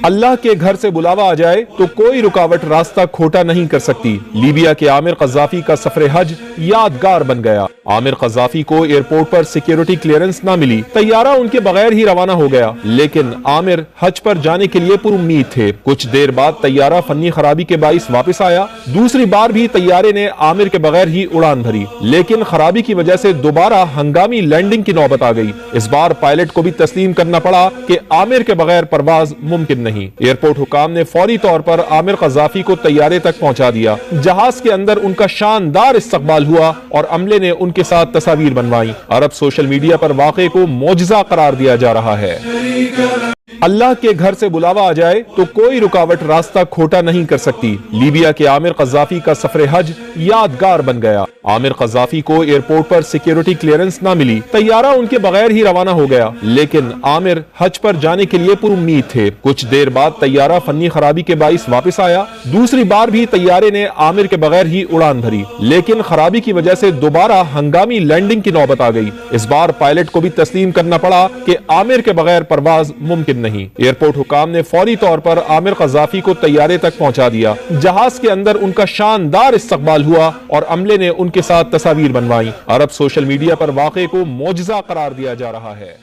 اللہ کے گھر سے بلاوا آ جائے تو کوئی رکاوٹ راستہ کھوٹا نہیں کر سکتی۔ لیبیا کے عامر قذافی کا سفر حج یادگار بن گیا۔ عامر قذافی کو ایئرپورٹ پر سیکیورٹی کلیئرنس نہ ملی، طیارہ ان کے بغیر ہی روانہ ہو گیا، لیکن عامر حج پر جانے کے لیے پر امید تھے۔ کچھ دیر بعد طیارہ فنی خرابی کے باعث واپس آیا۔ دوسری بار بھی طیارے نے عامر کے بغیر ہی اڑان بھری، لیکن خرابی کی وجہ سے دوبارہ ہنگامی لینڈنگ کی نوبت آ گئی۔ اس بار پائلٹ کو بھی تسلیم کرنا پڑا کہ عامر کے بغیر پرواز ممکن نہیں۔ ایئرپورٹ حکام نے فوری طور پر عامر قذافی کو طیارے تک پہنچا دیا۔ جہاز کے اندر ان کا شاندار استقبال ہوا اور عملے نے ان کے ساتھ تصاویر بنوائی۔ عرب سوشل میڈیا پر واقعے کو معجزہ قرار دیا جا رہا ہے۔ اللہ کے گھر سے بلاوا آ جائے تو کوئی رکاوٹ راستہ کھوٹا نہیں کر سکتی۔ لیبیا کے عامر قذافی کا سفر حج یادگار بن گیا۔ عامر قذافی کو ایئرپورٹ پر سیکیورٹی کلیئرنس نہ ملی، طیارہ ان کے بغیر ہی روانہ ہو گیا، لیکن عامر حج پر جانے کے لیے پر امید تھے۔ کچھ دیر بعد طیارہ فنی خرابی کے باعث واپس آیا۔ دوسری بار بھی طیارے نے عامر کے بغیر ہی اڑان بھری، لیکن خرابی کی وجہ سے دوبارہ ہنگامی لینڈنگ کی نوبت آ گئی۔ اس بار پائلٹ کو بھی تسلیم کرنا پڑا کہ عامر کے بغیر پرواز ممکن نہیں۔ ایئرپورٹ حکام نے فوری طور پر عامر قذافی کو طیارے تک پہنچا دیا۔ جہاز کے اندر ان کا شاندار استقبال ہوا اور عملے نے ان کے ساتھ تصاویر بنوائی۔ عرب سوشل میڈیا پر واقعے کو معجزہ قرار دیا جا رہا ہے۔